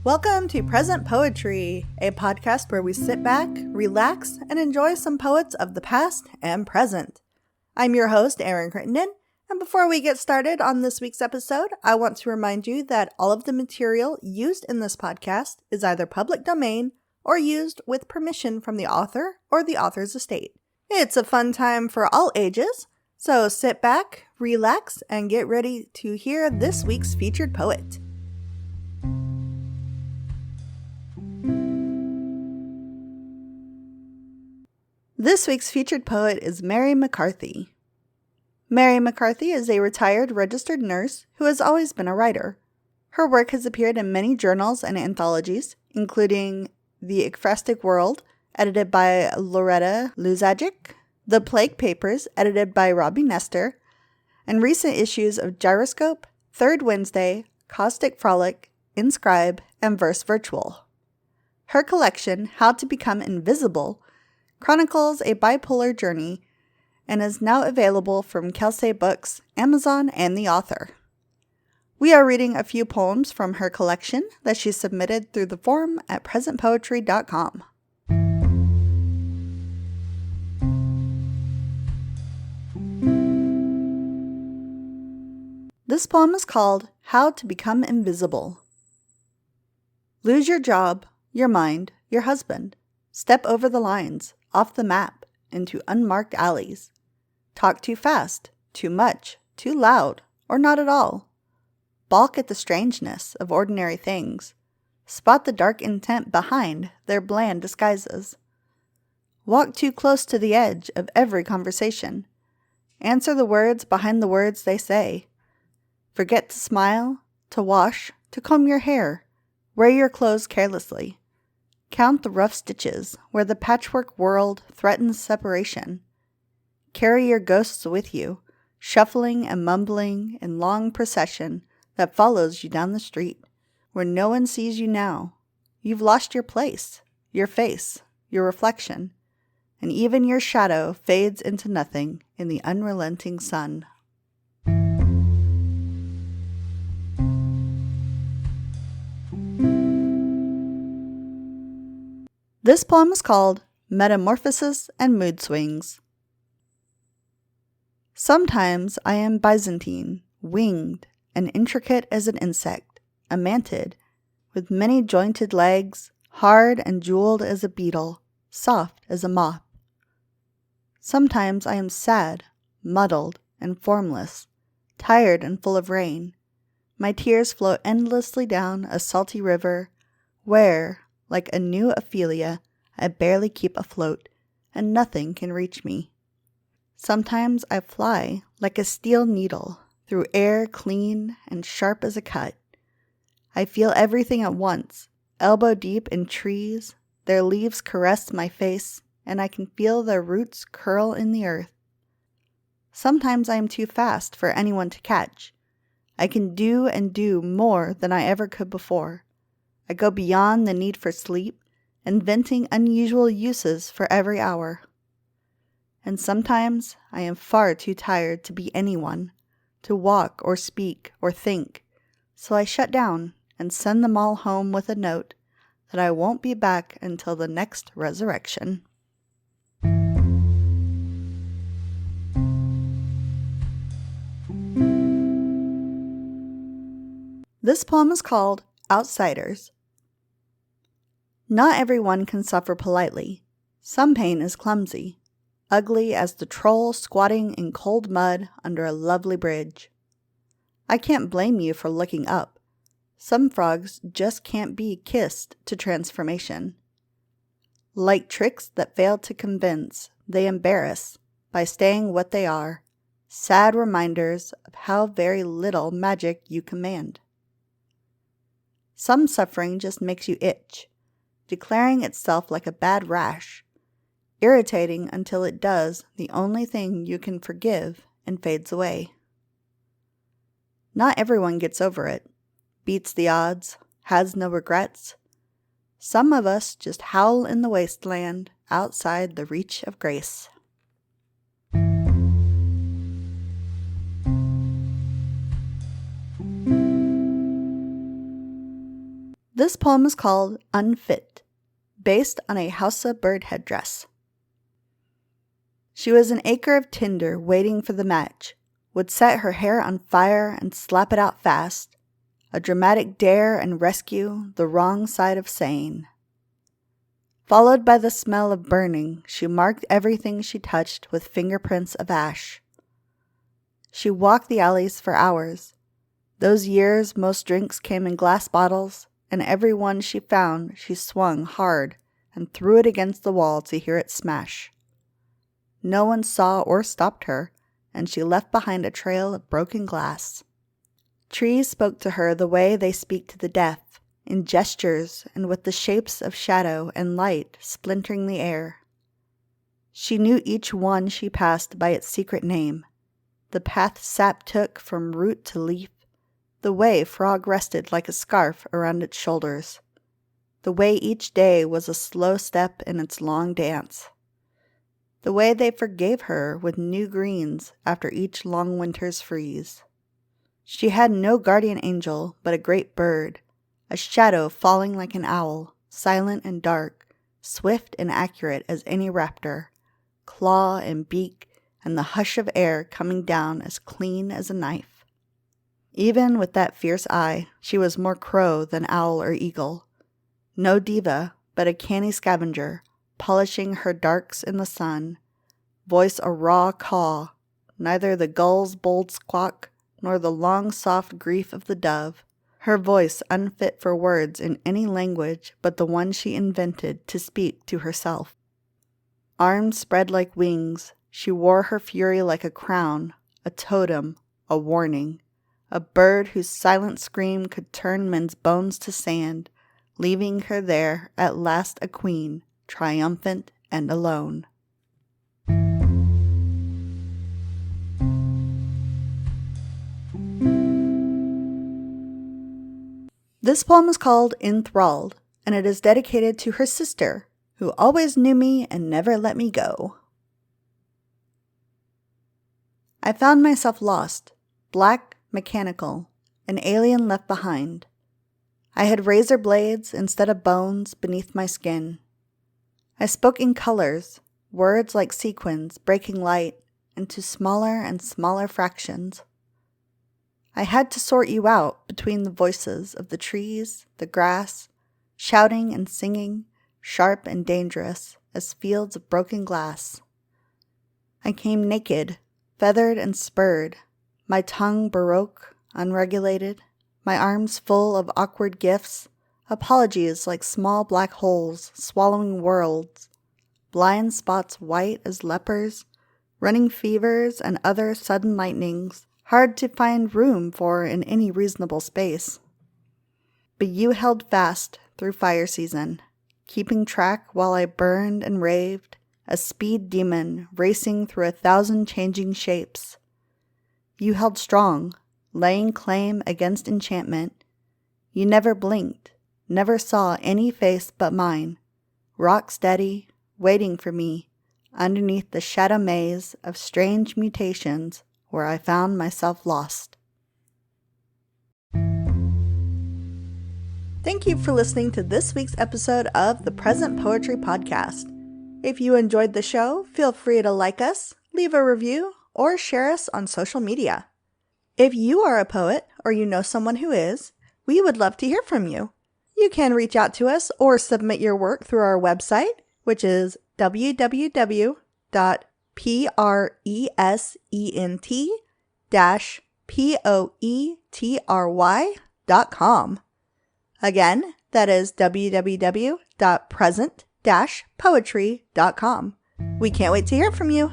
Welcome to Present Poetry, a podcast where we sit back, relax, and enjoy some poets of the past and present. I'm your host, Erin Crittenden, and before we get started on this week's episode, I want to remind you that all of the material used in this podcast is either public domain or used with permission from the author or the author's estate. It's a fun time for all ages, so sit back, relax, and get ready to hear this week's featured poet. This week's featured poet is Mary McCarthy. Mary McCarthy is a retired registered nurse who has always been a writer. Her work has appeared in many journals and anthologies, including The Ekphrastic World, edited by Lorette Luzajic, The Plague Papers, edited by Robbi Nester, and recent issues of Gyroscope, Third Wednesday, Caustic Frolic, Inscribe, and Verse Virtual. Her collection, How to Become Invisible, chronicles a bipolar journey and is now available from Kelsey Books, Amazon, and the author. We are reading a few poems from her collection that she submitted through the form at presentpoetry.com. This poem is called How to Become Invisible. Lose your job, your mind, your husband. Step over the lines, off the map, into unmarked alleys. Talk too fast, too much, too loud, or not at all. Balk at the strangeness of ordinary things. Spot the dark intent behind their bland disguises. Walk too close to the edge of every conversation. Answer the words behind the words they say. Forget to smile, to wash, to comb your hair. Wear your clothes carelessly. Count the rough stitches where the patchwork world threatens separation. Carry your ghosts with you, shuffling and mumbling in long procession that follows you down the street, where no one sees you now. You've lost your place, your face, your reflection, and even your shadow fades into nothing in the unrelenting sun. This poem is called Metamorphosis and Mood Swings. Sometimes I am Byzantine, winged and intricate as an insect, a mantid, with many jointed legs, hard and jeweled as a beetle, soft as a moth. Sometimes I am sad, muddled and formless, tired and full of rain. My tears flow endlessly down a salty river, where, like a new Ophelia, I barely keep afloat, and nothing can reach me. Sometimes I fly like a steel needle, through air clean and sharp as a cut. I feel everything at once, elbow deep in trees, their leaves caress my face, and I can feel their roots curl in the earth. Sometimes I am too fast for anyone to catch. I can do and do more than I ever could before. I go beyond the need for sleep, inventing unusual uses for every hour. And sometimes I am far too tired to be anyone, to walk or speak or think, so I shut down and send them all home with a note that I won't be back until the next resurrection. This poem is called Outsiders. Not everyone can suffer politely. Some pain is clumsy, ugly as the troll squatting in cold mud under a lovely bridge. I can't blame you for looking up. Some frogs just can't be kissed to transformation. Like tricks that fail to convince, they embarrass by staying what they are, sad reminders of how very little magic you command. Some suffering just makes you itch, declaring itself like a bad rash, irritating until it does the only thing you can forgive and fades away. Not everyone gets over it, beats the odds, has no regrets. Some of us just howl in the wasteland outside the reach of grace. This poem is called Unfit, based on a Hausa bird headdress. She was an acre of tinder waiting for the match, would set her hair on fire and slap it out fast, a dramatic dare and rescue the wrong side of sane. Followed by the smell of burning, she marked everything she touched with fingerprints of ash. She walked the alleys for hours. Those years most drinks came in glass bottles, and every one she found she swung hard and threw it against the wall to hear it smash. No one saw or stopped her, and she left behind a trail of broken glass. Trees spoke to her the way they speak to the deaf, in gestures and with the shapes of shadow and light splintering the air. She knew each one she passed by its secret name, the path sap took from root to leaf, the way frog rested like a scarf around its shoulders, the way each day was a slow step in its long dance, the way they forgave her with new greens after each long winter's freeze. She had no guardian angel but a great bird, a shadow falling like an owl, silent and dark, swift and accurate as any raptor, claw and beak and the hush of air coming down as clean as a knife. Even with that fierce eye, she was more crow than owl or eagle. No diva, but a canny scavenger, polishing her darks in the sun, voice a raw caw, neither the gull's bold squawk nor the long soft grief of the dove, her voice unfit for words in any language but the one she invented to speak to herself. Arms spread like wings, she wore her fury like a crown, a totem, a warning, a bird whose silent scream could turn men's bones to sand, leaving her there at last a queen, triumphant and alone. This poem is called Enthralled, and it is dedicated to her sister, who always knew me and never let me go. I found myself lost, black, mechanical, an alien left behind. I had razor blades instead of bones beneath my skin. I spoke in colors, words like sequins breaking light into smaller and smaller fractions. I had to sort you out between the voices of the trees, the grass, shouting and singing, sharp and dangerous as fields of broken glass. I came naked, feathered and spurred, my tongue baroque, unregulated, my arms full of awkward gifts, apologies like small black holes swallowing worlds, blind spots white as lepers, running fevers and other sudden lightnings, hard to find room for in any reasonable space. But you held fast through fire season, keeping track while I burned and raved, a speed demon racing through 1,000 changing shapes. You held strong, laying claim against enchantment. You never blinked, never saw any face but mine, rock steady, waiting for me, underneath the shadow maze of strange mutations where I found myself lost. Thank you for listening to this week's episode of the Present Poetry Podcast. If you enjoyed the show, feel free to like us, leave a review, or share us on social media. If you are a poet or you know someone who is, we would love to hear from you. You can reach out to us or submit your work through our website, which is www.present-poetry.com. Again, that is www.present-poetry.com. We can't wait to hear from you.